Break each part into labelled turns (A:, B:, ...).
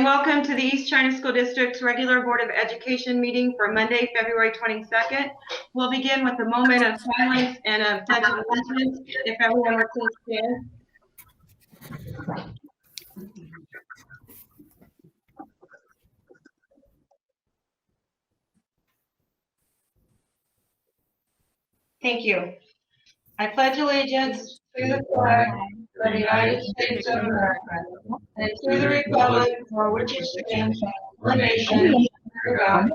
A: welcome to the East China School District's regular Board of Education meeting for Monday, February 22nd. We'll begin with a moment of silence and a pledge of allegiance. If everyone would please stand. Thank you. I pledge allegiance to the flag of the United States of America and to the republic for which it stands, one nation, under God,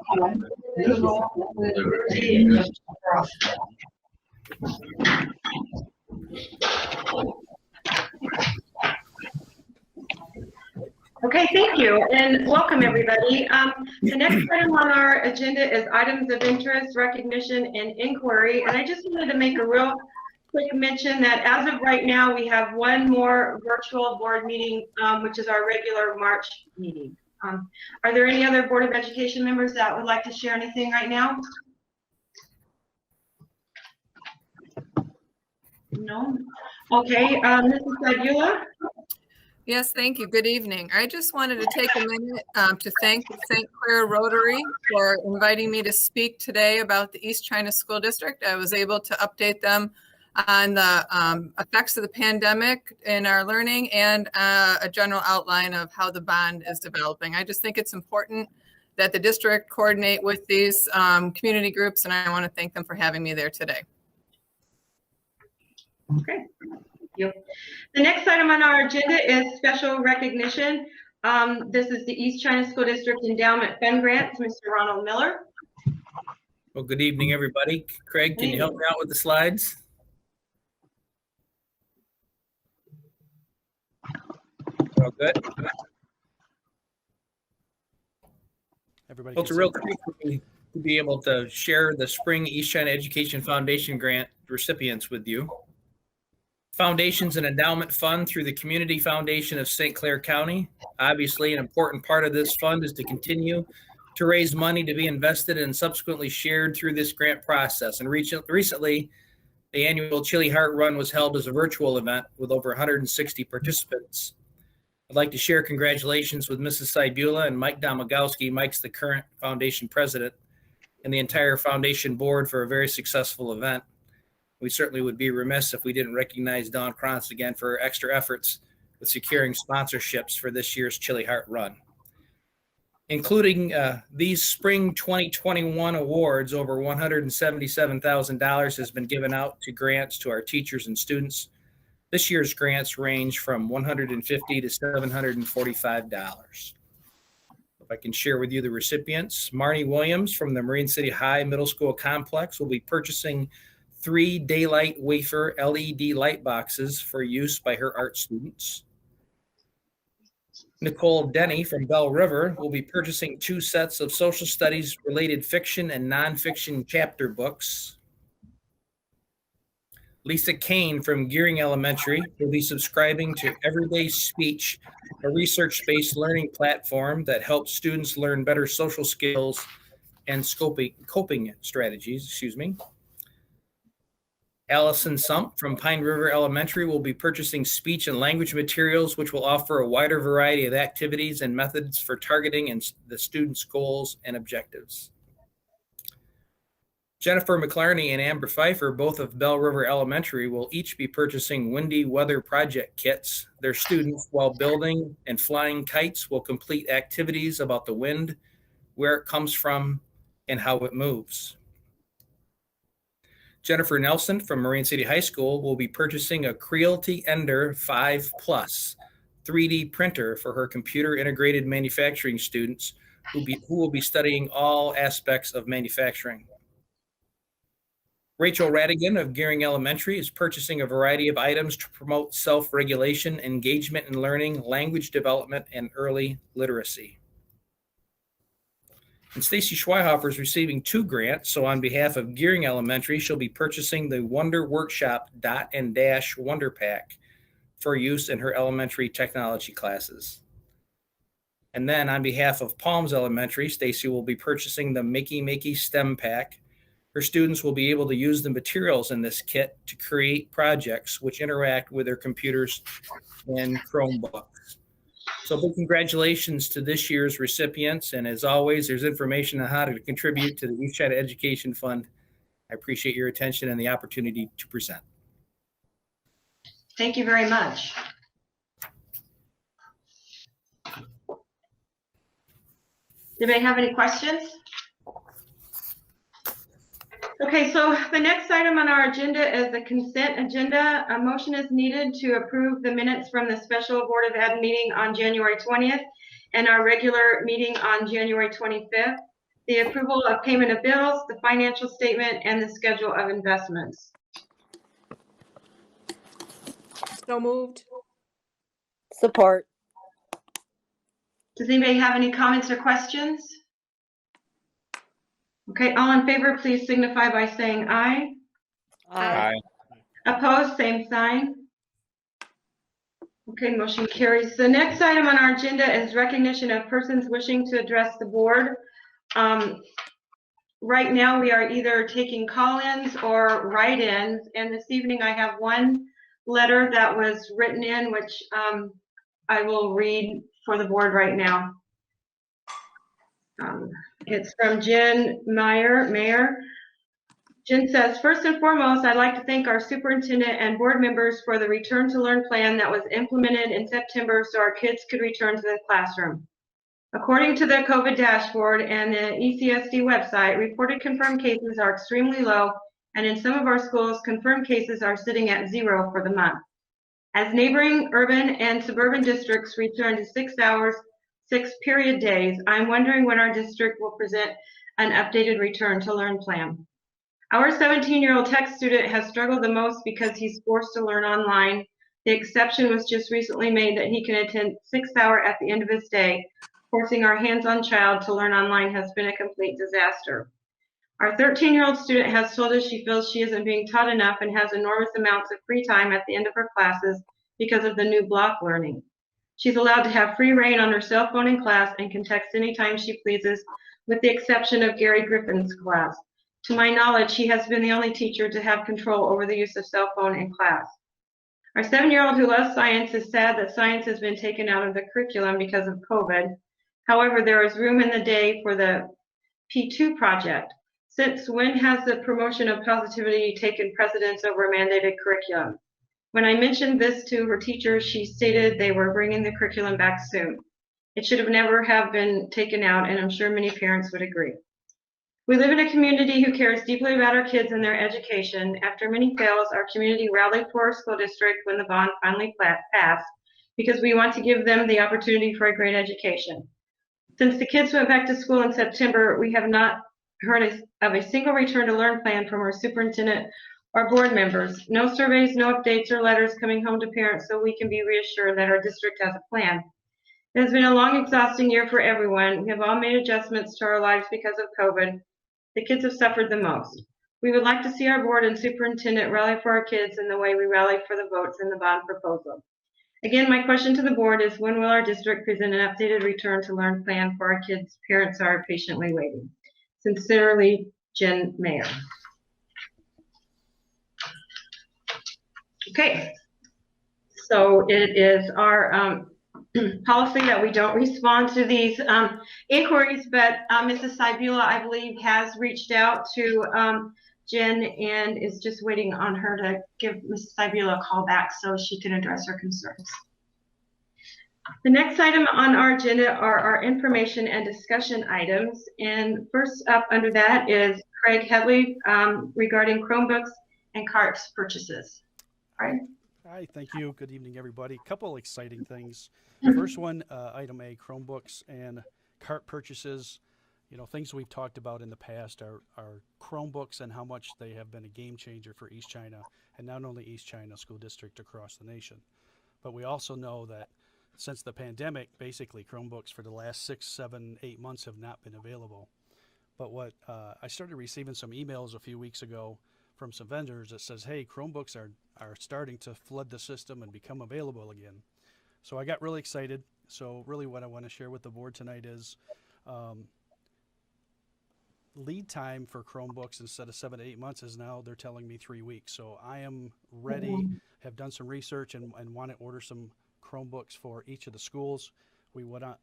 A: indivisible, with liberty and justice for all. Okay, thank you, and welcome everybody. The next item on our agenda is items of interest, recognition, and inquiry. And I just wanted to make a real quick mention that as of right now, we have one more virtual board meeting, which is our regular March meeting. Are there any other Board of Education members that would like to share anything right now? No? Okay, Mrs. Fabula?
B: Yes, thank you. Good evening. I just wanted to take a minute to thank the St. Clair Rotary for inviting me to speak today about the East China School District. I was able to update them on the effects of the pandemic in our learning and a general outline of how the bond is developing. I just think it's important that the district coordinate with these community groups, and I want to thank them for having me there today.
A: Okay. You. The next item on our agenda is special recognition. This is the East China School District Endowment Fund Grants, Mr. Ronald Miller.
C: Well, good evening, everybody. Craig, can you help me out with the slides? All good.
D: Everybody.
C: Well, it's a real treat for me to be able to share the Spring East China Education Foundation grant recipients with you. Foundation's an endowment fund through the Community Foundation of St. Clair County. Obviously, an important part of this fund is to continue to raise money to be invested and subsequently shared through this grant process. And recently, the annual Chili Heart Run was held as a virtual event with over 160 participants. I'd like to share congratulations with Mrs. Cybula and Mike Domagowski. Mike's the current foundation president, and the entire foundation board for a very successful event. We certainly would be remiss if we didn't recognize Dawn Krantz again for her extra efforts with securing sponsorships for this year's Chili Heart Run. Including these spring 2021 awards, over $177,000 has been given out to grants to our teachers and students. This year's grants range from $150 to $745. If I can share with you the recipients, Marnie Williams from the Marine City High Middle School Complex will be purchasing 3 daylight wafer LED light boxes for use by her art students. Nicole Denny from Bell River will be purchasing 2 sets of social studies related fiction and nonfiction chapter books. Lisa Kane from Gearing Elementary will be subscribing to Everyday Speech, a research-based learning platform that helps students learn better social skills and coping strategies, Allison Sump from Pine River Elementary will be purchasing speech and language materials, which will offer a wider variety of activities and methods for targeting the students' goals and objectives. Jennifer McClarney and Amber Pfeiffer, both of Bell River Elementary, will each be purchasing windy weather project kits. Their students, while building and flying kites, will complete activities about the wind, where it comes from, and how it moves. Jennifer Nelson from Marine City High School will be purchasing a Creality Ender 5 Plus 3D printer for her computer integrated manufacturing students who will be studying all aspects of manufacturing. Rachel Radigan of Gearing Elementary is purchasing a variety of items to promote self-regulation, engagement in learning, language development, and early literacy. And Stacy Schweihofer is receiving 2 grants, so on behalf of Gearing Elementary, she'll be purchasing the Wonder Workshop Dot and Dash Wonder Pack for use in her elementary technology classes. And then on behalf of Palms Elementary, Stacy will be purchasing the Makey STEM Pack. Her students will be able to use the materials in this kit to create projects which interact with their computers and Chromebooks. So big congratulations to this year's recipients. And as always, there's information on how to contribute to the East China Education Fund. I appreciate your attention and the opportunity to present.
A: Thank you very much. Did anybody have any questions? Okay, so the next item on our agenda is the consent agenda. A motion is needed to approve the minutes from the special Board of Ed meeting on January 20th and our regular meeting on January 25th. The approval of payment of bills, the financial statement, and the schedule of investments.
E: So moved.
F: Support.
A: Does anybody have any comments or questions? Okay, all in favor, please signify by saying aye.
E: Aye.
A: Opposed, same sign. Okay, motion carries. The next item on our agenda is recognition of persons wishing to address the board. Right now, we are either taking call-ins or write-ins, and this evening I have one letter that was written in, which I will read for the board right now. It's from Jen Mayer. Jen says, first and foremost, I'd like to thank our superintendent and board members for the Return to Learn plan that was implemented in September so our kids could return to the classroom. According to the COVID dashboard and the ECSD website, reported confirmed cases are extremely low, and in some of our schools, confirmed cases are sitting at 0 for the month. As neighboring urban and suburban districts return to 6 hours, 6 period days, I'm wondering when our district will present an updated Return to Learn plan. Our 17-year-old tech student has struggled the most because he's forced to learn online. The exception was just recently made that he can attend 6 hours at the end of his day. Forcing our hands-on child to learn online has been a complete disaster. Our 13-year-old student has told us she feels she isn't being taught enough and has enormous amounts of free time at the end of her classes because of the new block learning. She's allowed to have free reign on her cell phone in class and can text anytime she pleases, with the exception of Gary Griffin's class. To my knowledge, he has been the only teacher to have control over the use of cell phone in class. Our 7-year-old who loves science is sad that science has been taken out of the curriculum because of COVID. However, there is room in the day for the P2 project. Since when has the promotion of positivity taken precedence over a mandated curriculum? When I mentioned this to her teacher, she stated they were bringing the curriculum back soon. It should have never have been taken out, and I'm sure many parents would agree. We live in a community who cares deeply about our kids and their education. After many fails, our community rallied for our school district when the bond finally passed because we want to give them the opportunity for a great education. Since the kids went back to school in September, we have not heard of a single Return to Learn plan from our superintendent or board members. No surveys, no updates or letters coming home to parents so we can be reassured that our district has a plan. It has been a long, exhausting year for everyone. We have all made adjustments to our lives because of COVID. The kids have suffered the most. We would like to see our board and superintendent rally for our kids in the way we rallied for the votes in the bond proposal. Again, my question to the board is, when will our district present an updated Return to Learn plan for our kids? Parents are patiently waiting. Sincerely, Jen Mayer. Okay, so it is our policy that we don't respond to these inquiries, but Mrs. Sybula, I believe, has reached out to Jen and is just waiting on her to give Mrs. Sybula a call back so she can address her concerns. The next item on our agenda are our information and discussion items. And first up under that is Craig Headley regarding Chromebooks and carts purchases. All right.
D: Hi, thank you. Good evening, everybody. Couple exciting things. First one, item A, Chromebooks and cart purchases. You know, things we've talked about in the past are Chromebooks and how much they have been a game changer for East China, and not only East China School District across the nation. But we also know that since the pandemic, basically Chromebooks for the last 6, 7, 8 months have not been available. But what I started receiving some emails a few weeks ago from some vendors that says, hey, Chromebooks are starting to flood the system and become available again. So I got really excited. So really what I want to share with the board tonight is lead time for Chromebooks instead of 7 to 8 months is now they're telling me 3 weeks. So I am ready, have done some research and want to order some Chromebooks for each of the schools. We want to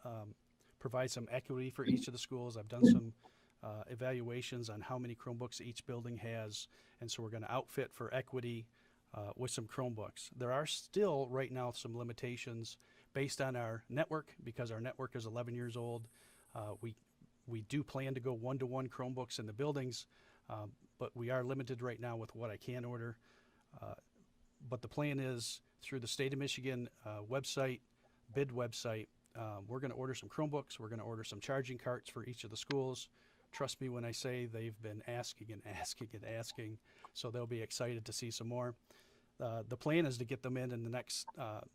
D: provide some equity for each of the schools. I've done some evaluations on how many Chromebooks each building has, and so we're going to outfit for equity with some Chromebooks. There are still right now some limitations based on our network, because our network is 11 years old. We do plan to go one-to-one Chromebooks in the buildings, but we are limited right now with what I can order. But the plan is through the state of Michigan website, bid website, we're going to order some Chromebooks. We're going to order some charging carts for each of the schools. Trust me when I say they've been asking and asking and asking, so they'll be excited to see some more. The plan is to get them in the next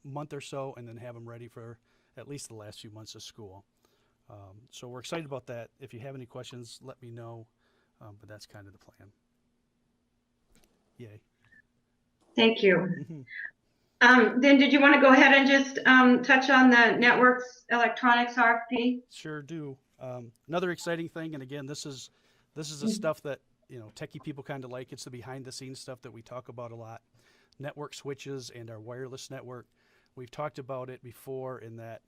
D: month or so, and then have them ready for at least the last few months of school. So we're excited about that. If you have any questions, let me know, but that's kind of the plan. Yay.
A: Thank you. Then did you want to go ahead and just touch on the networks electronics RFP?
D: Sure do. Another exciting thing, and again, this is the stuff that, you know, techie people kind of like. It's the behind the scenes stuff that we talk about a lot. Network switches and our wireless network. We've talked about it before in that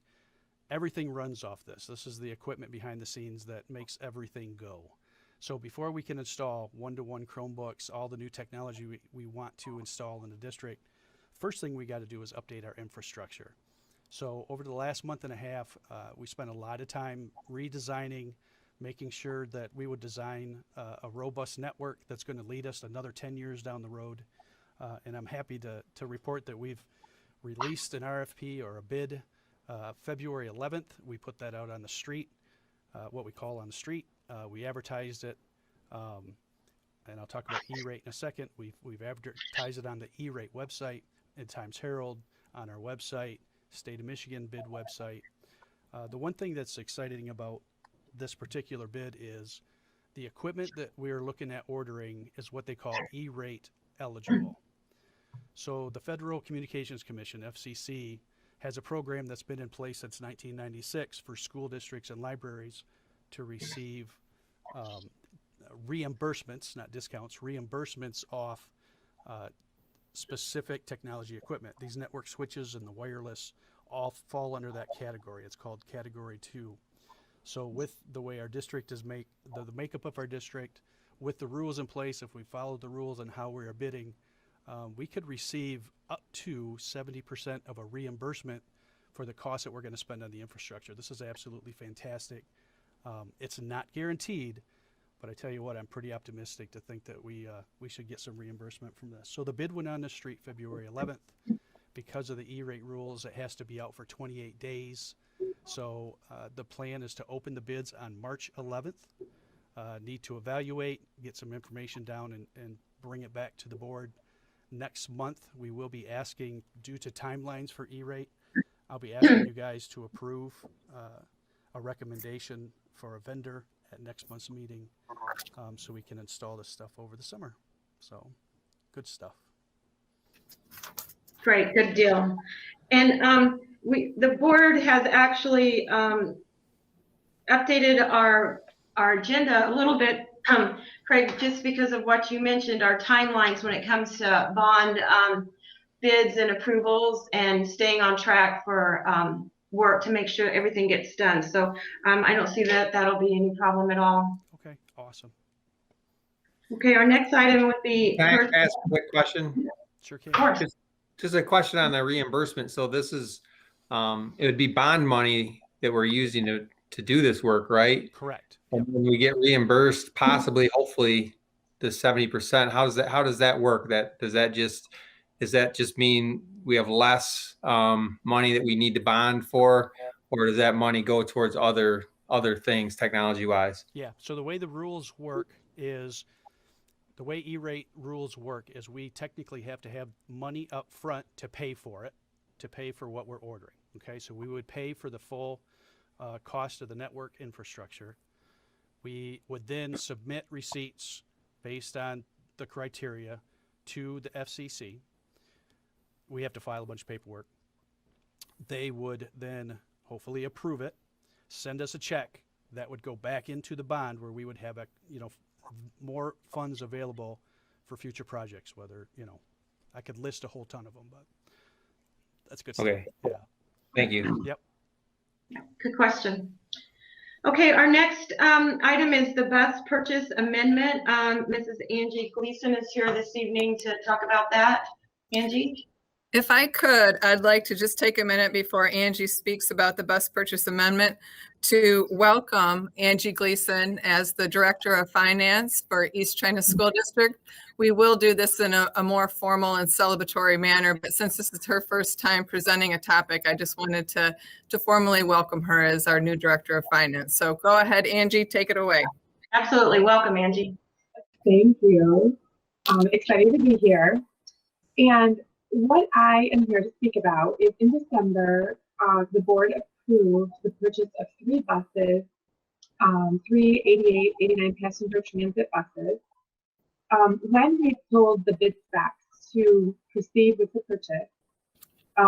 D: everything runs off this. This is the equipment behind the scenes that makes everything go. So before we can install one-to-one Chromebooks, all the new technology we want to install in the district, first thing we got to do is update our infrastructure. So over the last month and a half, we spent a lot of time redesigning, making sure that we would design a robust network that's going to lead us another 10 years down the road. And I'm happy to report that we've released an RFP or a bid February 11th. We put that out on the street, what we call on the street. We advertised it, and I'll talk about ERate in a second. We've advertised it on the ERate website, in Times Herald, on our website, State of Michigan bid website. The one thing that's exciting about this particular bid is the equipment that we're looking at ordering is what they call ERate eligible. So the Federal Communications Commission, FCC, has a program that's been in place since 1996 for school districts and libraries to receive reimbursements, not discounts, reimbursements off specific technology equipment. These network switches and the wireless all fall under that category. It's called Category 2. So with the way our district is the makeup of our district, with the rules in place, if we follow the rules on how we are bidding, we could receive up to 70% of a reimbursement for the cost that we're going to spend on the infrastructure. This is absolutely fantastic. It's not guaranteed, but I tell you what, I'm pretty optimistic to think that we should get some reimbursement from this. So the bid went on the street February 11th. Because of the E-rate rules, it has to be out for 28 days. So the plan is to open the bids on March 11th. Need to evaluate, get some information down, and bring it back to the board. Next month, we will be asking, due to timelines for E-rate, I'll be asking you guys to approve a recommendation for a vendor at next month's meeting, so we can install this stuff over the summer. So, good stuff.
A: Great, good deal. And the board has actually updated our agenda a little bit, Craig, just because of what you mentioned, our timelines when it comes to bond bids and approvals and staying on track for work to make sure everything gets done. So I don't see that that'll be any problem at all.
D: Okay, awesome.
A: Okay, our next item would be.
G: Can I ask a quick question?
D: Sure can.
A: Of course.
G: Just a question on the reimbursement. So this is, it would be bond money that we're using to do this work, right?
D: Correct.
G: And when we get reimbursed, possibly, hopefully, the 70%. How does that work? Does that just mean we have less money that we need to bond for, or does that money go towards other things technology wise?
D: Yeah. So the way the rules work is, the way E-rate rules work is we technically have to have money up front to pay for it, to pay for what we're ordering. Okay, so we would pay for the full cost of the network infrastructure. We would then submit receipts based on the criteria to the FCC. We have to file a bunch of paperwork. They would then hopefully approve it, send us a check that would go back into the bond where we would have more funds available for future projects, whether, I could list a whole ton of them, but that's good stuff.
G: Okay.
D: Yeah.
G: Thank you.
D: Yep.
A: Good question. Okay, our next item is the bus purchase amendment. Mrs. Angie Gleason is here this evening to talk about that. Angie?
B: If I could, I'd like to just take a minute before Angie speaks about the bus purchase amendment to welcome Angie Gleason as the Director of Finance for East China School District. We will do this in a more formal and celebratory manner, but since this is her first time presenting a topic, I just wanted to formally welcome her as our new Director of Finance. So go ahead, Angie, take it away.
A: Absolutely. Welcome, Angie.
H: Thank you. Excited to be here. And what I am here to speak about is in December, the board approved the purchase of 3 buses, 3 88, 89 passenger transit buses. When we pulled the bid specs to proceed with the purchase,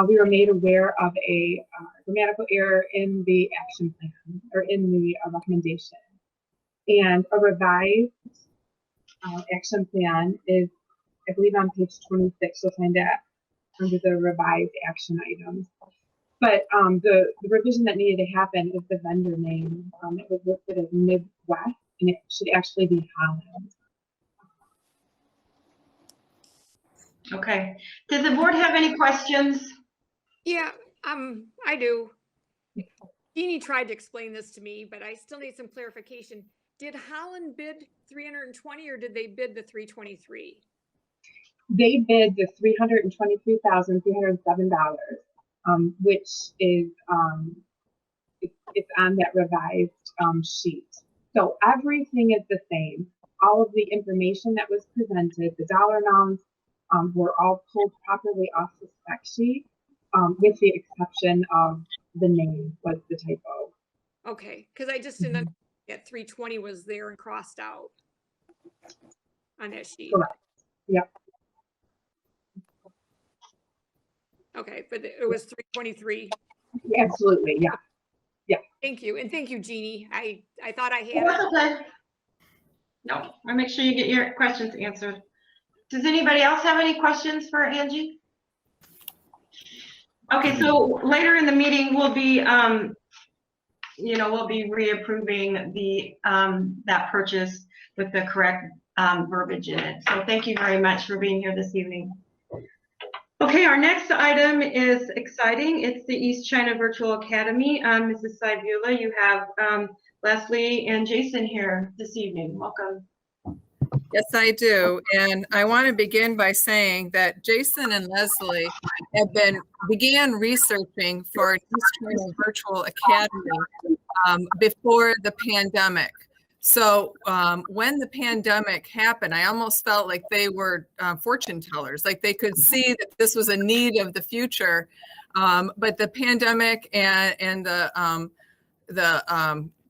H: we were made aware of a grammatical error in the action plan or in the recommendation. And a revised action plan is, I believe, on page 26. You'll find that under the revised action items. But the revision that needed to happen is the vendor name. It was listed as Midwest, and it should actually be Holland.
A: Okay. Does the board have any questions?
E: Yeah, I do. Jeannie tried to explain this to me, but I still need some clarification. Did Holland bid 320 or did they bid the 323?
H: They bid the $323,307, which is it's on that revised sheet. So everything is the same. All of the information that was presented, the dollar amounts, were all pulled properly off the spec sheet, with the exception of the name was the typo.
E: Okay, because I just didn't understand that 320 was there and crossed out on that sheet.
H: Correct. Yep.
E: Okay, but it was 323.
H: Absolutely. Yeah.
E: Thank you. And thank you, Jeannie. I thought I had
A: That's
E: it.
A: okay. No, I'll make sure you get your questions answered. Does anybody else have any questions for Angie? Okay, so later in the meeting, we'll be, we'll be reapproving the that purchase with the correct verbiage in it. So thank you very much for being here this evening. Okay, our next item is exciting. It's the East China Virtual Academy. Mrs. Saibula, you have Leslie and Jason here this evening. Welcome.
B: Yes, I do. And I want to begin by saying that Jason and Leslie began researching for an East China Virtual Academy before the pandemic. So when the pandemic happened, I almost felt like they were fortune tellers, like they could see that this was a need of the future. But the pandemic and the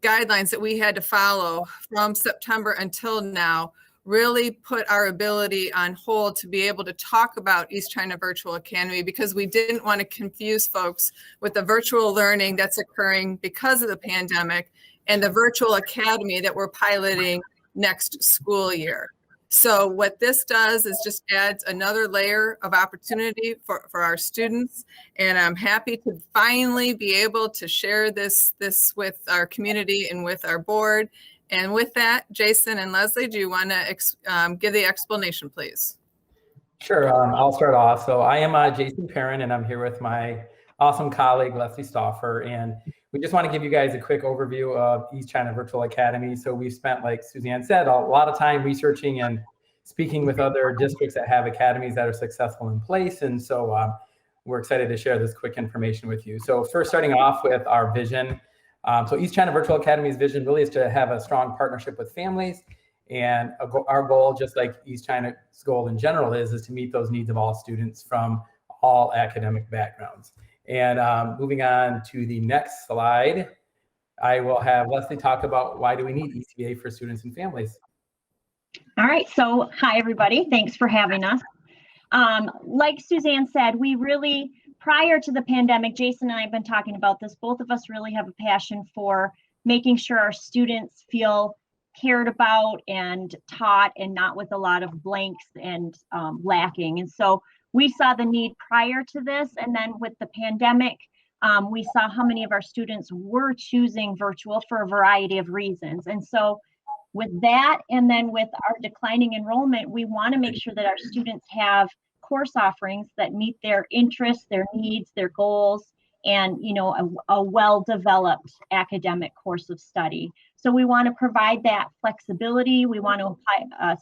B: guidelines that we had to follow from September until now really put our ability on hold to be able to talk about East China Virtual Academy, because we didn't want to confuse folks with the virtual learning that's occurring because of the pandemic and the virtual academy that we're piloting next school year. So what this does is just adds another layer of opportunity for our students. And I'm happy to finally be able to share this with our community and with our board. And with that, Jason and Leslie, do you want to give the explanation, please?
I: Sure, I'll start off. So I am Jason Perrin, and I'm here with my awesome colleague, Leslie Stauffer. And we just want to give you guys a quick overview of East China Virtual Academy. So we've spent, like Suzanne said, a lot of time researching and speaking with other districts that have academies that are successful in place. And so we're excited to share this quick information with you. So first, starting off with our vision. So East China Virtual Academy's vision really is to have a strong partnership with families. And our goal, just like East China's goal in general, is to meet those needs of all students from all academic backgrounds. And moving on to the next slide, I will have Leslie talk about why do we need ECA for students and families.
J: All right, so hi everybody, thanks for having us. Like Suzanne said, we really, prior to the pandemic, Jason and I have been talking about this, both of us really have a passion for making sure our students feel cared about and taught and not with a lot of blanks and lacking. And so we saw the need prior to this, and then with the pandemic, we saw how many of our students were choosing virtual for a variety of reasons. And so with that, and then with our declining enrollment, we want to make sure that our students have course offerings that meet their interests, their needs, their goals, and a well-developed academic course of study. So we want to provide that flexibility. We want to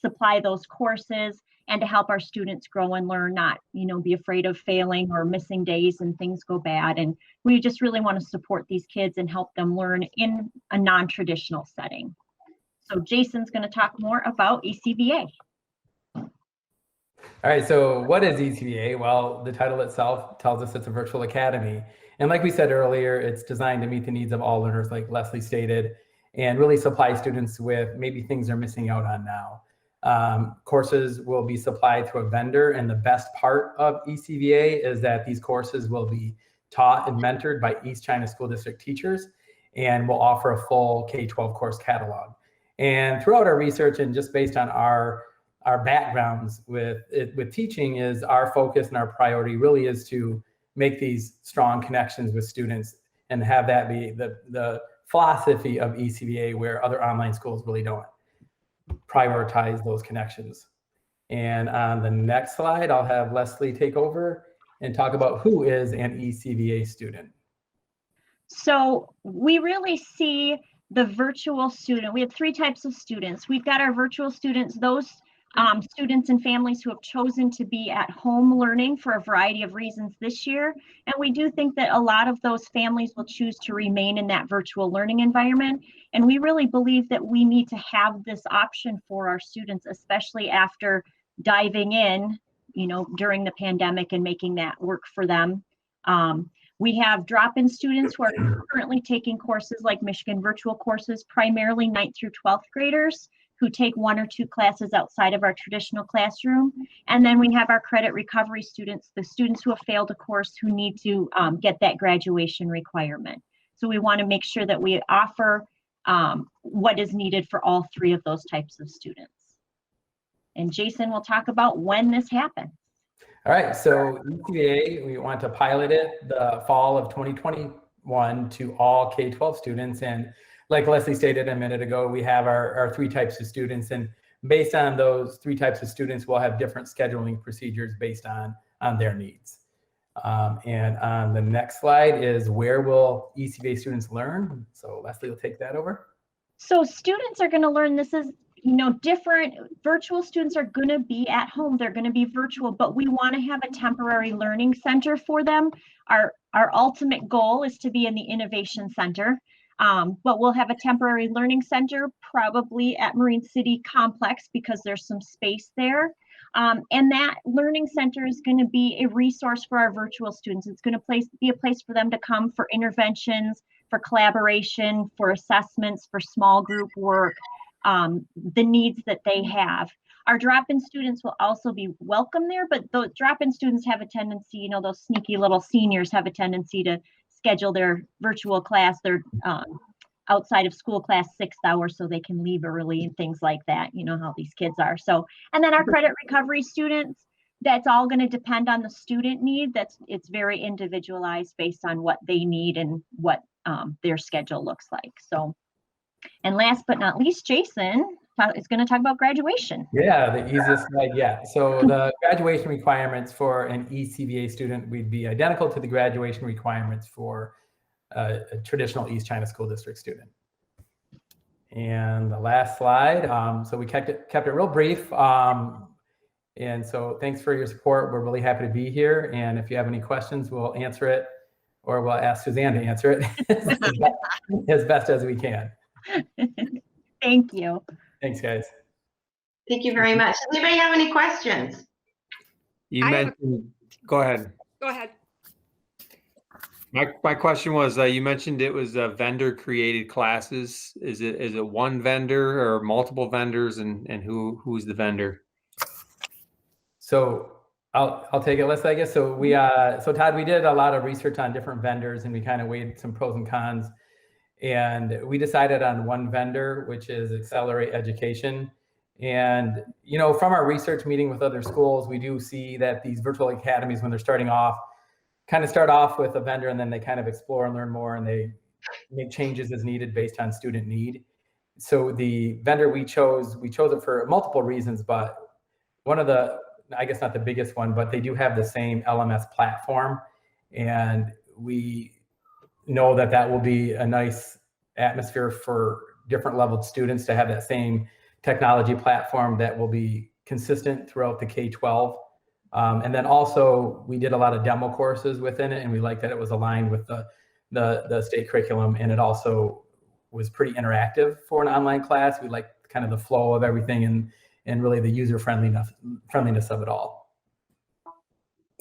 J: supply those courses and to help our students grow and learn, not be afraid of failing or missing days and things go bad. And we just really want to support these kids and help them learn in a non-traditional setting. So Jason's going to talk more about ECVA.
I: All right, so what is ECVA? Well, the title itself tells us it's a virtual academy. And like we said earlier, it's designed to meet the needs of all learners, like Leslie stated, and really supply students with maybe things they're missing out on now. Courses will be supplied through a vendor, and the best part of ECVA is that these courses will be taught and mentored by East China School District teachers, and will offer a full K-12 course catalog. And throughout our research, and just based on our backgrounds with teaching, is our focus and our priority really is to make these strong connections with students and have that be the philosophy of ECVA, where other online schools really don't prioritize those connections. And on the next slide, I'll have Leslie take over and talk about who is an ECVA student.
J: So we really see the virtual student. We have three types of students. We've got our virtual students, those students and families who have chosen to be at home learning for a variety of reasons this year. And we do think that a lot of those families will choose to remain in that virtual learning environment. And we really believe that we need to have this option for our students, especially after diving in, during the pandemic and making that work for them. We have drop-in students who are currently taking courses like Michigan virtual courses, primarily 9th through 12th graders, who take 1 or 2 classes outside of our traditional classroom. And then we have our credit recovery students, the students who have failed a course who need to get that graduation requirement. So we want to make sure that we offer what is needed for all three of those types of students. And Jason will talk about when this happens.
I: All right, so ECVA, we want to pilot it the fall of 2021 to all K-12 students. And like Leslie stated a minute ago, we have our 3 types of students, and based on those 3 types of students, we'll have different scheduling procedures based on their needs. And on the next slide is where will ECVA students learn? So Leslie will take that over.
J: So students are going to learn, this is different. Virtual students are going to be at home, they're going to be virtual, but we want to have a temporary learning center for them. Our ultimate goal is to be in the innovation center. But we'll have a temporary learning center, probably at Marine City Complex, because there's some space there. And that learning center is going to be a resource for our virtual students. It's going to be a place for them to come for interventions, for collaboration, for assessments, for small group work, the needs that they have. Our drop-in students will also be welcome there, but the drop-in students have a tendency, those sneaky little seniors have a tendency to schedule their virtual class, their outside of school class 6 hours so they can leave early and things like that. You know how these kids are. So, and then our credit recovery students, that's all going to depend on the student need. It's very individualized based on what they need and what their schedule looks like. So, and last but not least, Jason is going to talk about graduation.
I: Yeah, the easiest slide yet. So the graduation requirements for an ECVA student would be identical to the graduation requirements for a traditional East China School District student. And the last slide, so we kept it real brief. And so thanks for your support. We're really happy to be here. And if you have any questions, we'll answer it, or we'll ask Suzanne to answer it as best as we can.
J: Thank you.
I: Thanks, guys.
A: Thank you very much. Does anybody have any questions?
G: You mentioned, go ahead.
E: Go ahead.
G: My question was, you mentioned it was vendor created classes. Is it one vendor or multiple vendors, and who's the vendor?
I: So I'll take it, Leslie, I guess. So so Todd, we did a lot of research on different vendors, and we kind of weighed some pros and cons. And we decided on one vendor, which is ERate Education. And, from our research meeting with other schools, we do see that these virtual academies, when they're starting off, kind of start off with a vendor and then they kind of explore and learn more and they make changes as needed based on student need. So the vendor we chose it for multiple reasons, but one of the, I guess not the biggest one, but they do have the same LMS platform. And we know that that will be a nice atmosphere for different leveled students to have that same technology platform that will be consistent throughout the K-12. And then also we did a lot of demo courses within it, and we liked that it was aligned with the state curriculum, and it also was pretty interactive for an online class. We liked kind of the flow of everything and really the user friendliness of it all.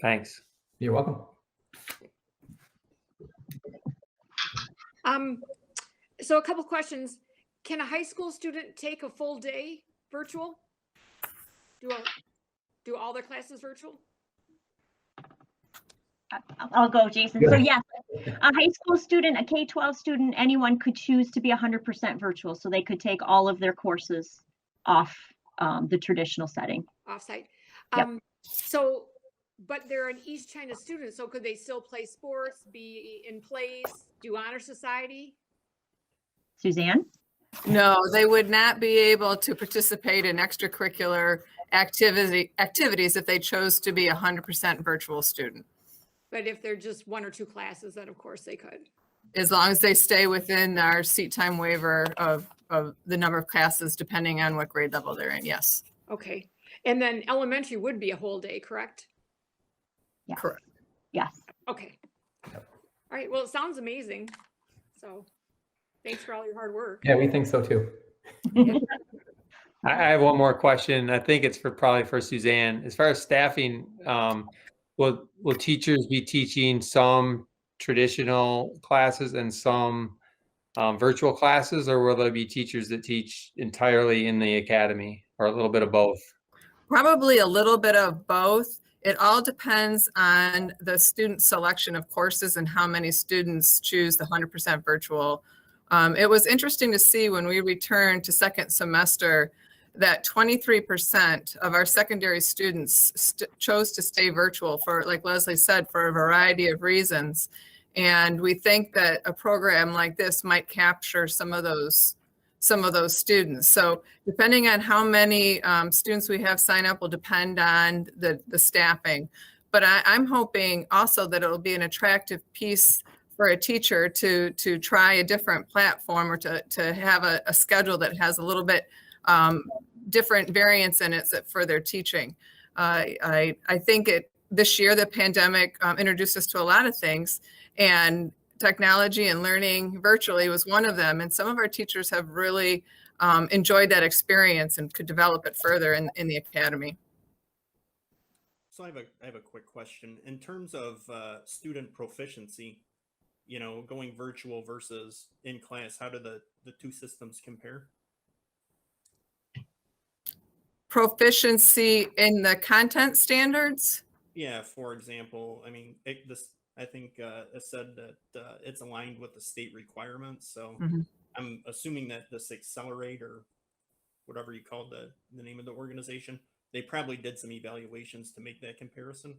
G: Thanks.
I: You're welcome.
E: So a couple questions. Can a high school student take a full day virtual? Do all their classes virtual?
J: I'll go, Jason. So yes, a high school student, a K-12 student, anyone could choose to be 100% virtual. So they could take all of their courses off the traditional setting.
E: Offsite.
J: Yep.
E: So, but they're an East China student, so could they still play sports, be in plays, do honor society?
J: Suzanne?
B: No, they would not be able to participate in extracurricular activities if they chose to be 100% virtual student.
E: But if they're just one or two classes, then of course they could.
B: As long as they stay within our seat time waiver of the number of classes, depending on what grade level they're in, yes.
E: Okay. And then elementary would be a whole day, correct?
J: Yes.
B: Correct.
J: Yes.
E: Okay. All right. Well, it sounds amazing. So thanks for all your hard work.
I: Yeah, we think so too.
G: I have one more question. I think it's probably for Suzanne. As far as staffing, will teachers be teaching some traditional classes and some virtual classes, or will there be teachers that teach entirely in the academy, or a little bit of both?
B: Probably a little bit of both. It all depends on the student selection of courses and how many students choose the 100% virtual. It was interesting to see when we returned to second semester that 23% of our secondary students chose to stay virtual for, like Leslie said, for a variety of reasons. And we think that a program like this might capture some of those students. So depending on how many students we have sign up will depend on the staffing. But I'm hoping also that it'll be an attractive piece for a teacher to try a different platform, or to have a schedule that has a little bit different variance in it for their teaching. I think this year the pandemic introduced us to a lot of things, and technology and learning virtually was one of them. And some of our teachers have really enjoyed that experience and could develop it further in the academy.
K: So I have a quick question. In terms of student proficiency, going virtual versus in class, how do the two systems compare?
B: Proficiency in the content standards?
K: Yeah, for example, I mean, I think it said that it's aligned with the state requirements. So I'm assuming that this ERate, or whatever you called the name of the organization, they probably did some evaluations to make that comparison.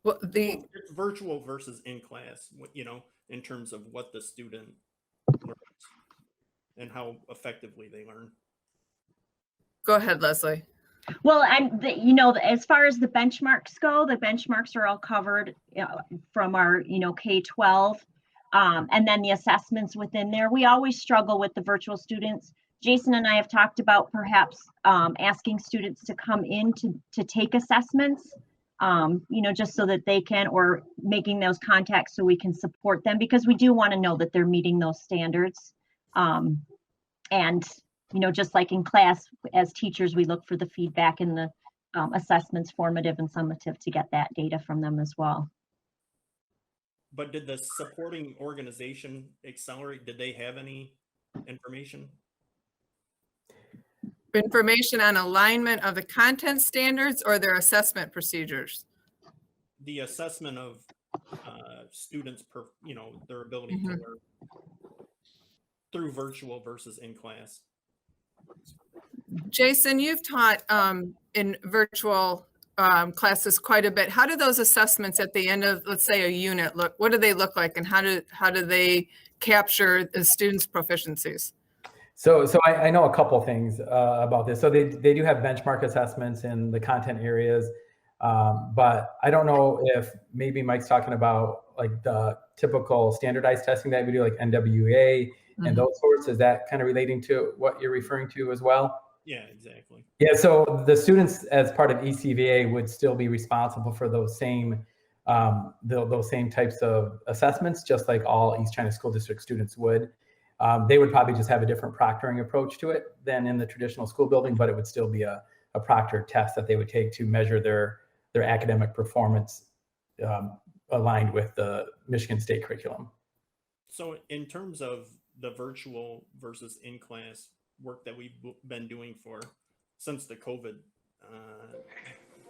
B: Well,
K: it's virtual versus in class, in terms of what the student learns and how effectively they learn.
B: Go ahead, Leslie.
J: Well, as far as the benchmarks go, the benchmarks are all covered from our, K-12. And then the assessments within there. We always struggle with the virtual students. Jason and I have talked about perhaps asking students to come in to take assessments, just so that they can, or making those contacts so we can support them, because we do want to know that they're meeting those standards. And just like in class, as teachers, we look for the feedback in the assessments, formative and summative, to get that data from them as well.
K: But did the supporting organization ERate, did they have any information?
B: Information on alignment of the content standards or their assessment procedures?
K: The assessment of students, their ability to learn through virtual versus in class.
B: Jason, you've taught in virtual classes quite a bit. How do those assessments at the end of, let's say, a unit look? What do they look like, and how do they capture the students' proficiencies?
I: So I know a couple things about this. So they do have benchmark assessments in the content areas, but I don't know if maybe Mike's talking about like the typical standardized testing that we do, like NWA and those sorts. Is that kind of relating to what you're referring to as well?
K: Yeah, exactly.
I: Yeah, so the students as part of ECVA would still be responsible for those same types of assessments, just like all East China School District students would. They would probably just have a different proctoring approach to it than in the traditional school building, but it would still be a proctored test that they would take to measure their academic performance aligned with the Michigan State curriculum.
K: So in terms of the virtual versus in-class work that we've been doing since the COVID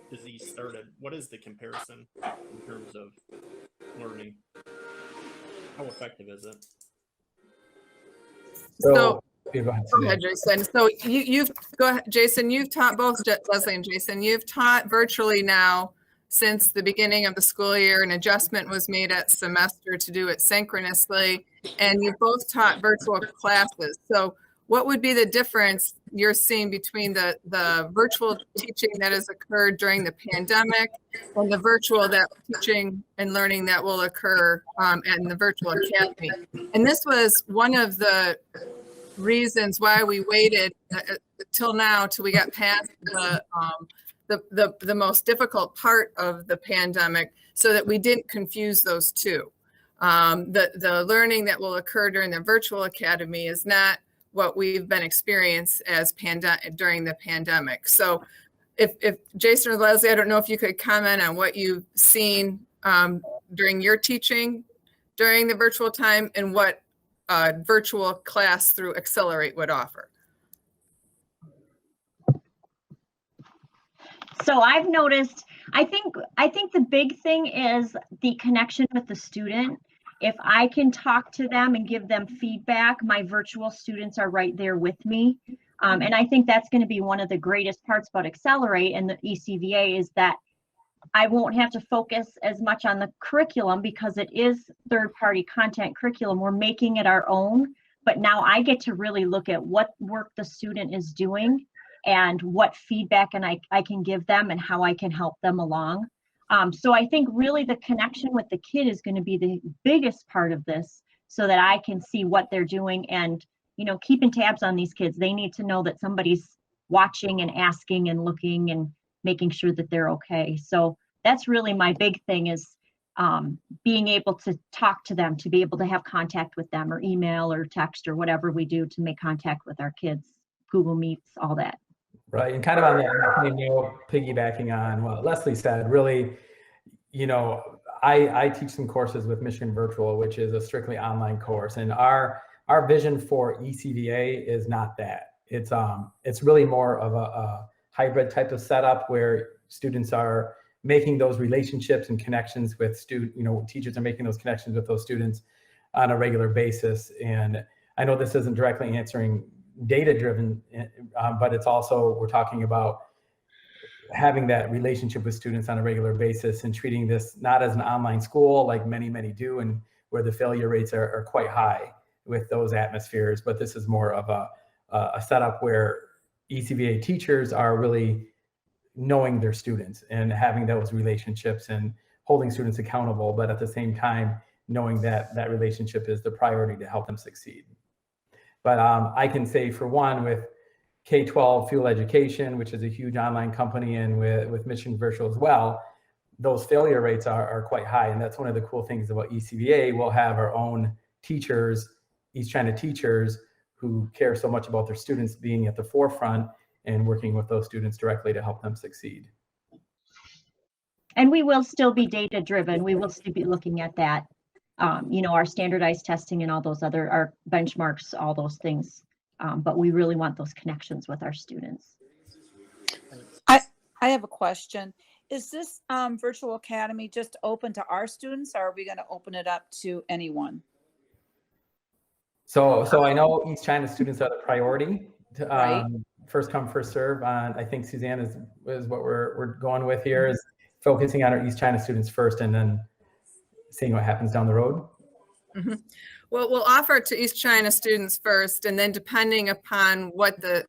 K: disease started, what is the comparison in terms of learning? How effective is it?
B: So
I: yeah, go ahead,
B: go ahead, Jason. So you've go ahead, Jason. You've taught both Leslie and Jason. You've taught virtually now since the beginning of the school year. An adjustment was made at semester to do it synchronously, and you've both taught virtual classes. So what would be the difference you're seeing between the virtual teaching that has occurred during the pandemic and the virtual teaching and learning that will occur in the virtual academy? And this was one of the reasons why we waited till now, till we got past the most difficult part of the pandemic, so that we didn't confuse those two. The learning that will occur during the virtual academy is not what we've been experienced as during the pandemic. So if Jason or Leslie, I don't know if you could comment on what you've seen during your teaching during the virtual time and what virtual class through ERate would offer.
J: So I've noticed, I think the big thing is the connection with the student. If I can talk to them and give them feedback, my virtual students are right there with me. And I think that's going to be one of the greatest parts about ERate and the ECVA, is that I won't have to focus as much on the curriculum because it is third-party content curriculum. We're making it our own, but now I get to really look at what work the student is doing and what feedback and I can give them and how I can help them along. So I think really the connection with the kid is going to be the biggest part of this, so that I can see what they're doing and, you know, keeping tabs on these kids. They need to know that somebody's watching and asking and looking and making sure that they're okay. So that's really my big thing, is being able to talk to them, to be able to have contact with them, or email or text or whatever we do to make contact with our kids, Google Meets, all that.
I: Right, and kind of on that same note, piggybacking on what Leslie said, really, you know, I teach some courses with Michigan Virtual, which is a strictly online course, and our vision for ECVA is not that. It's really more of a hybrid type of setup where students are making those relationships and connections with teachers are making those connections with those students on a regular basis. And I know this isn't directly answering data-driven, but it's also, we're talking about having that relationship with students on a regular basis and treating this not as an online school like many do, and where the failure rates are quite high with those atmospheres. But this is more of a setup where ECVA teachers are really knowing their students and having those relationships and holding students accountable, but at the same time knowing that that relationship is the priority to help them succeed. But I can say, for one, with K-12 Fuel Education, which is a huge online company, and with Michigan Virtual as well, those failure rates are quite high. And that's one of the cool things about ECVA. We'll have our own teachers, East China teachers, who care so much about their students being at the forefront and working with those students directly to help them succeed.
J: And we will still be data driven. We will still be looking at that. Our standardized testing and all those our benchmarks, all those things. But we really want those connections with our students.
L: I have a question. Is this virtual academy just open to our students, or are we going to open it up to anyone?
I: So I know East China students are the priority first come, first serve on, I think Suzanne is what we're going with here, is focusing on our East China students first and then seeing what happens down the road.
B: Mm-hmm. Well, we'll offer it to East China students first, and then depending upon what the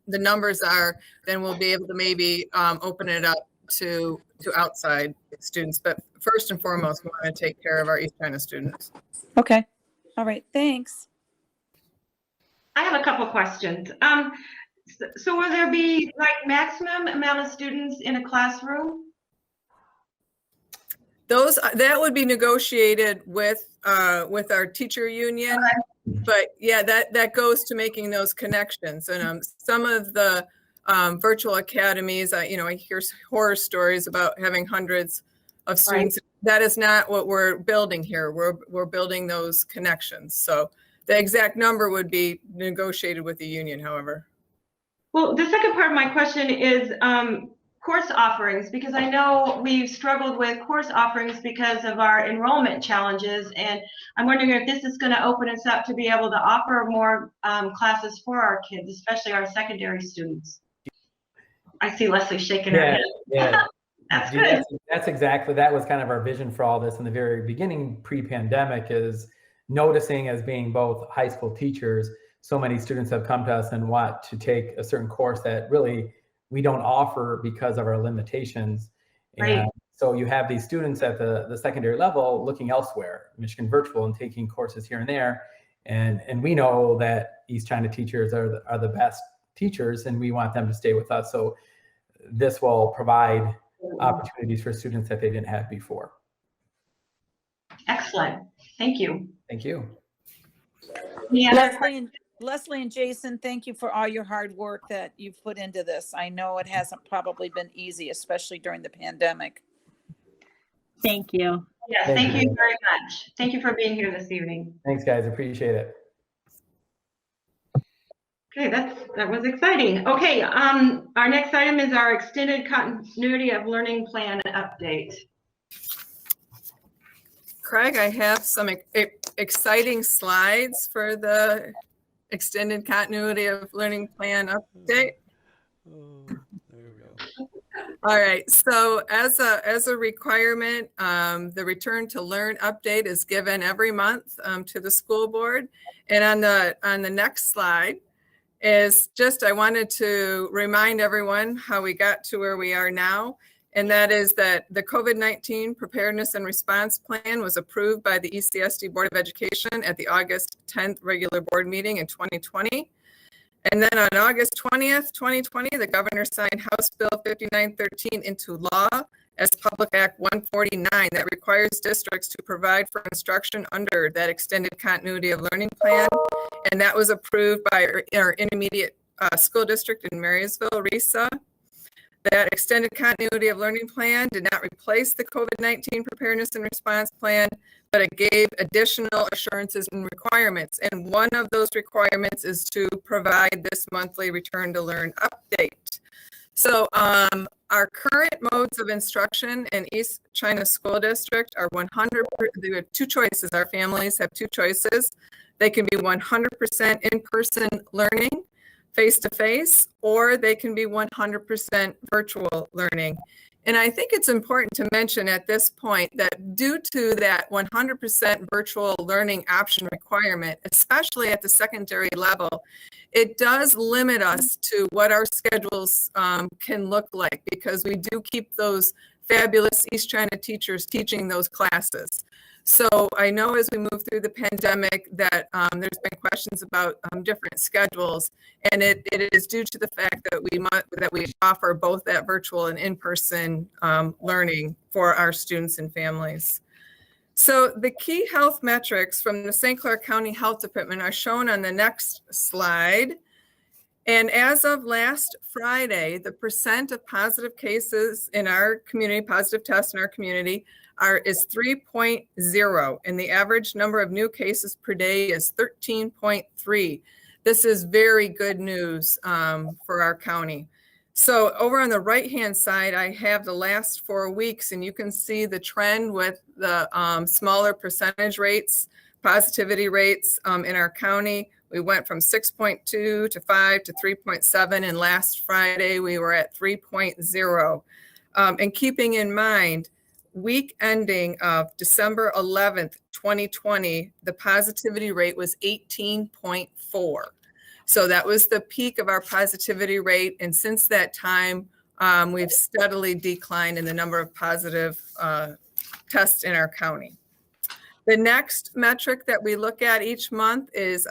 B: numbers are, then we'll be able to maybe open it up to outside students. But first and foremost, we want to take care of our East China students.
L: Okay. All right. Thanks.
A: I have a couple questions. So will there be like maximum amount of students in a classroom?
B: That would be negotiated with our teacher union.
A: Okay.
B: But yeah, that goes to making those connections. And some of the virtual academies, I hear horror stories about having hundreds of students. Right. That is not what we're building here. We're building those connections. So the exact number would be negotiated with the union, however.
A: Well, the second part of my question is course offerings, because I know we've struggled with course offerings because of our enrollment challenges, and I'm wondering if this is going to open us up to be able to offer more classes for our kids, especially our secondary students. I see Leslie shaking her head.
I: Yeah.
A: That's good.
I: That was kind of our vision for all this in the very beginning, pre-pandemic, is noticing as being both high school teachers, so many students have come to us and want to take a certain course that really we don't offer because of our limitations.
A: Right.
I: And so you have these students at the secondary level looking elsewhere, Michigan Virtual, and taking courses here and there. And we know that East China teachers are the best teachers, and we want them to stay with us. So this will provide opportunities for students that they didn't have before.
A: Excellent. Thank you.
I: Thank you.
L: Leslie and Jason, thank you for all your hard work that you've put into this. I know it hasn't probably been easy, especially during the pandemic.
J: Thank you.
A: Yes, thank you very much. Thank you for being here this evening.
I: Thanks, guys. Appreciate it.
A: Okay, that was exciting. Okay, our next item is our extended continuity of learning plan update.
B: Craig, I have some exciting slides for the extended continuity of learning plan update.
D: Oh, there we go.
B: All right, so as a requirement, the return to learn update is given every month to the school board. And on the next slide is just, I wanted to remind everyone how we got to where we are now. And that is that the COVID-19 Preparedness and Response Plan was approved by the ECSD Board of Education at the August 10th regular board meeting in 2020. And then on August 20th, 2020, the governor signed House Bill 5913 into law as Public Act 149 that requires districts to provide for instruction under that extended continuity of learning plan. And that was approved by our intermediate school district in Marysville, RESA. That extended continuity of learning plan did not replace the COVID-19 preparedness and response plan, but it gave additional assurances and requirements. And one of those requirements is to provide this monthly return to learn update. So our current modes of instruction in East China School District are 100%, we have two choices. Our families have two choices. They can be 100% in-person learning, face-to-face, or they can be 100% virtual learning. And I think it's important to mention at this point that due to that 100% virtual learning option requirement, especially at the secondary level, it does limit us to what our schedules can look like, because we do keep those fabulous East China teachers teaching those classes. So I know as we move through the pandemic that there's been questions about different schedules, and it is due to the fact that we offer both that virtual and in-person learning for our students and families. So the key health metrics from the St. Clair County Health Department are shown on the next slide. And as of last Friday, the percent of positive cases in our community, positive tests in our community, is 3.0, and the average number of new cases per day is 13.3. This is very good news for our county. So over on the right-hand side, I have the last 4 weeks, and you can see the trend with the smaller percentage rates, positivity rates in our county, We went from 6.2 to 5 to 3.7, and last Friday we were at 3.0. And keeping in mind, week ending of December 11th, 2020, the positivity rate was 18.4. So that was the peak of our positivity rate. And since that time, we've steadily declined in the number of positive tests in our county. The next metric that we look at each month is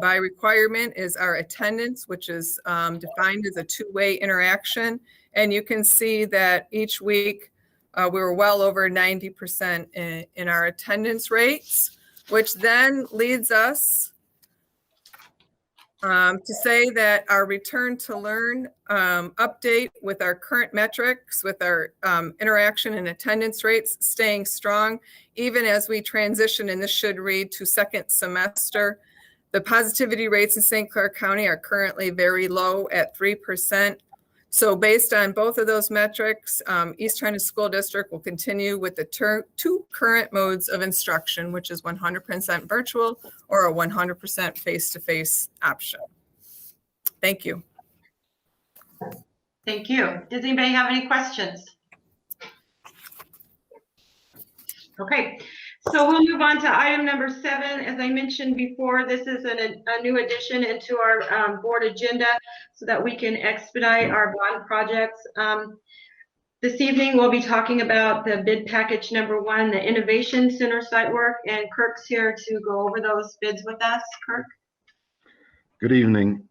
B: by requirement, is our attendance, which is defined as a two-way interaction. And you can see that each week we were well over 90% in our attendance rates, which then leads us to say that our return to learn update with our current metrics, with our interaction and attendance rates staying strong, even as we transition, and this should read to second semester. The positivity rates in St. Clair County are currently very low at 3%. So based on both of those metrics, East China School District will continue with the two current modes of instruction, which is 100% virtual or a 100% face-to-face option. Thank you.
A: Thank you. Does anybody have any questions? Okay, so we'll move on to item number 7. As I mentioned before, this is a new addition into our board agenda so that we can expedite our bond projects. This evening, we'll be talking about the bid package number 1, the Innovation Center site work, and Kirk's here to go over those bids with us. Kirk?
M: Good evening.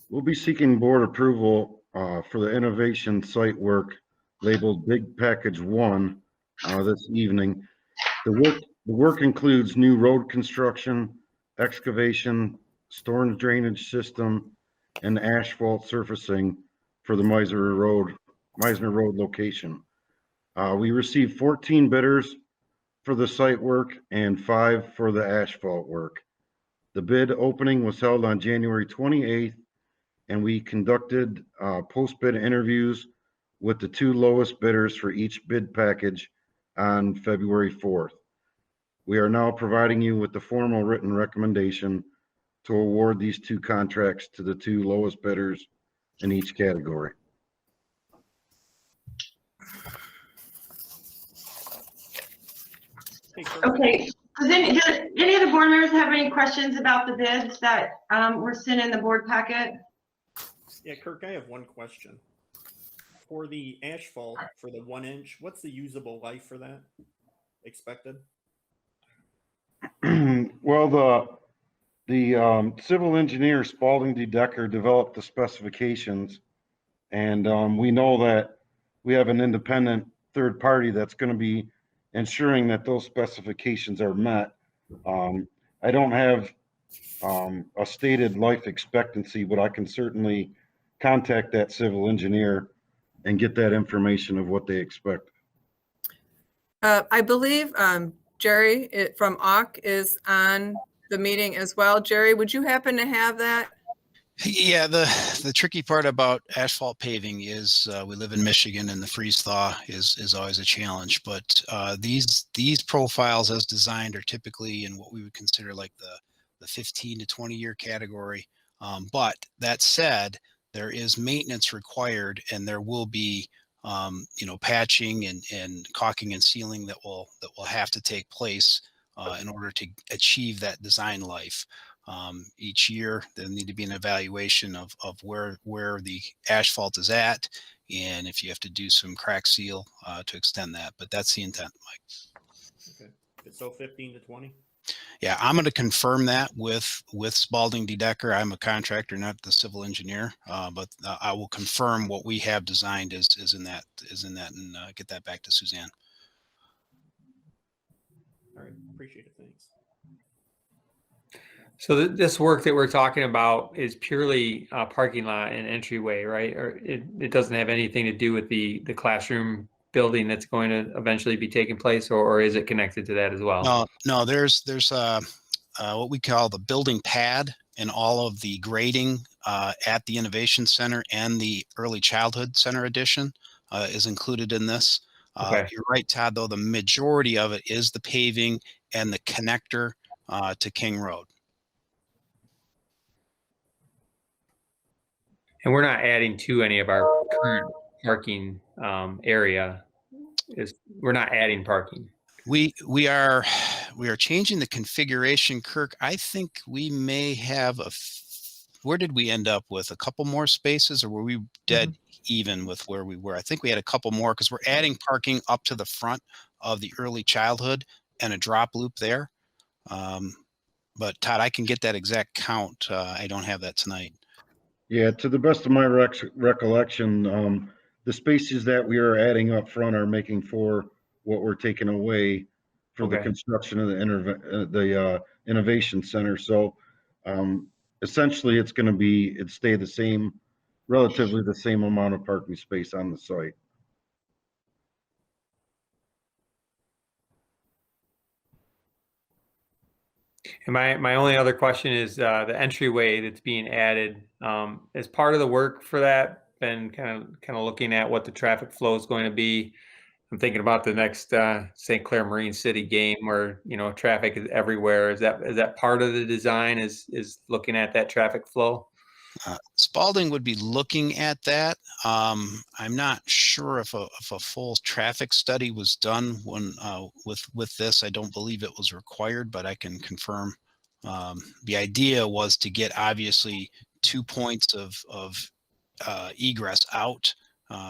M: We'll be seeking board approval for the innovation site work labeled Big Package 1 this evening. The work includes new road construction, excavation, storm drainage system, and asphalt surfacing for the Meisner Road location. We received 14 bidders for the site work and 5 for the asphalt work. The bid opening was held on January 28th, and we conducted post-bid interviews with the 2 lowest bidders for each bid package on February 4th. We are now providing you with the formal written recommendation to award these 2 contracts to the 2 lowest bidders in each category.
A: Okay, does any of the board members have any questions about the bids that were sent in the board packet?
K: Yeah, Kirk, I have one question. For the asphalt, for the 1 inch, what's the usable life for that expected?
M: Well, the civil engineer Spalding D. Decker developed the specifications, and we know that we have an independent third party that's going to be ensuring that those specifications are met. I don't have a stated life expectancy, but I can certainly contact that civil engineer and get that information of what they expect.
B: I believe Jerry from AUK is on the meeting as well. Jerry, would you happen to have that?
N: Yeah, the tricky part about asphalt paving is we live in Michigan and the freeze thaw is always a challenge. But these profiles as designed are typically in what we would consider like the 15 to 20 year category. But that said, there is maintenance required, and there will be patching and caulking and sealing that will have to take place in order to achieve that design life. Each year there need to be an evaluation of where the asphalt is at, and if you have to do some crack seal to extend that. But that's the intent, Mike.
K: Okay, so 15 to 20.
N: Yeah, I'm going to confirm that with Spalding D. Decker. I'm a contractor, not the civil engineer, but I will confirm what we have designed is in that, and get that back to Suzanne.
K: All right, appreciate it. Thanks.
C: So this work that we're talking about is purely parking lot and entryway, right? Or it doesn't have anything to do with the classroom building that's going to eventually be taking place, or is it connected to that as well?
N: No, there's what we call the building pad, and all of the grading at the Innovation Center and the Early Childhood Center addition is included in this.
C: Okay.
N: You're right, Todd, though the majority of it is the paving and the connector to King Road.
G: And we're not adding to any of our current parking area. We're not adding parking.
N: We are changing the configuration, Kirk. I think we may have where did we end up with a couple more spaces, or were we dead even with where we were? I think we had a couple more because we're adding parking up to the front of the early childhood and a drop loop there. But Todd, I can get that exact count. I don't have that tonight.
M: Yeah, to the best of my recollection, the spaces that we are adding up front are making for what we're taking away for the construction of the innovation center. So essentially, it's going to stay the same, relatively the same amount of parking space on the site.
G: And my only other question is the entryway that's being added. As part of the work for that, been kind of looking at what the traffic flow is going to be. I'm thinking about the next St. Clair Marine City game where, you know, traffic is everywhere. Is that part of the design? Is looking at that traffic flow?
N: Spalding would be looking at that. I'm not sure if a full traffic study was done when with this. I don't believe it was required, but I can confirm. The idea was to get obviously 2 points of egress out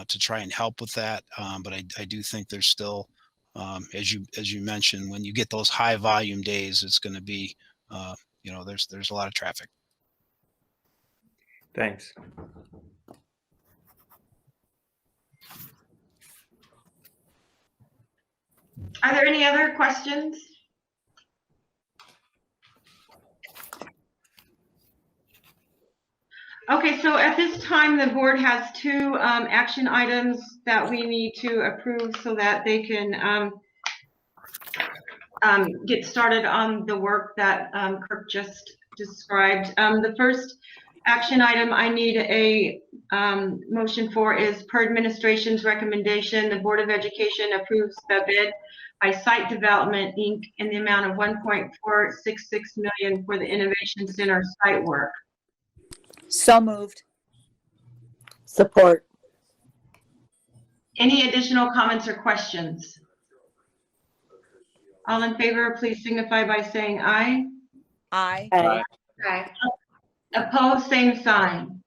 N: to try and help with that. But I do think there's still, as you mentioned, when you get those high volume days, it's going to be, you know, there's a lot of traffic.
G: Thanks.
A: Are there any other questions? Okay, so at this time, the board has two action items that we need to approve so that they can get started on the work that Kirk just described. The first action item I need a motion for is per administration's recommendation, the Board of Education approves the bid by Site Development, Inc. in the amount of $1.466 million for the Innovation Center site work.
L: So moved.
F: Support.
A: Any additional comments or questions? All in favor, please signify by saying aye.
L: Aye.
F: Aye.
A: Aye. Opposed, same sign.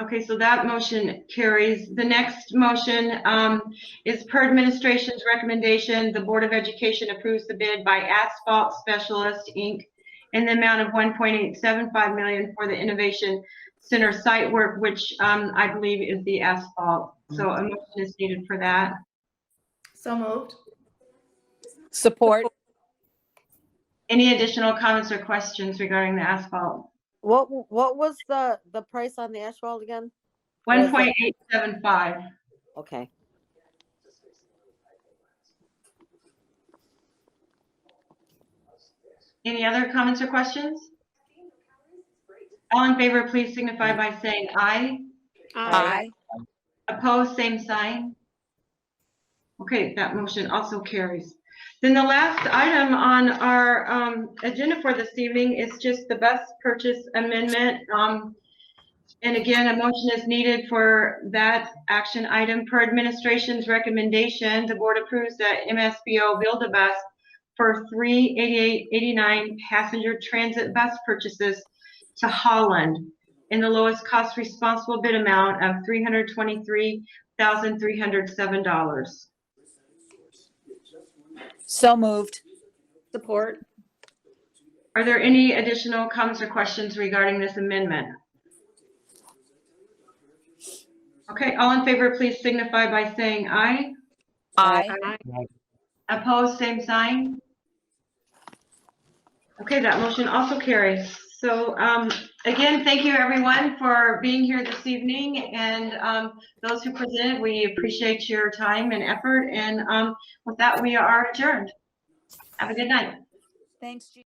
A: Okay, so that motion carries. The next motion is per administration's recommendation, the Board of Education approves the bid by Asphalt Specialist, Inc. in the amount of $1.875 million for the Innovation Center site work, which I believe is the asphalt. So a motion is needed for that.
O: So moved.
L: Support.
A: Any additional comments or questions regarding the asphalt?
F: What was the price on the asphalt again?
A: 1.875.
F: Okay.
A: Any other comments or questions? All in favor, please signify by saying aye.
L: Aye.
A: Opposed, same sign. Okay, that motion also carries. Then the last item on our agenda for this evening is just the bus purchase amendment. And again, a motion is needed for that action item. Per administration's recommendation, the board approves the MSBO Build-A-Bus for 3 8889 passenger transit bus purchases to Holland in the lowest cost responsible bid amount of $323,307.
L: So moved.
O: Support.
A: Are there any additional comments or questions regarding this amendment? Okay, all in favor, please signify by saying aye.
L: Aye.
A: Opposed, same sign. Okay, that motion also carries. So again, thank you everyone for being here this evening, and those who presented, we appreciate your time and effort, and with that we are adjourned. Have a good night.
L: Thanks, Jean.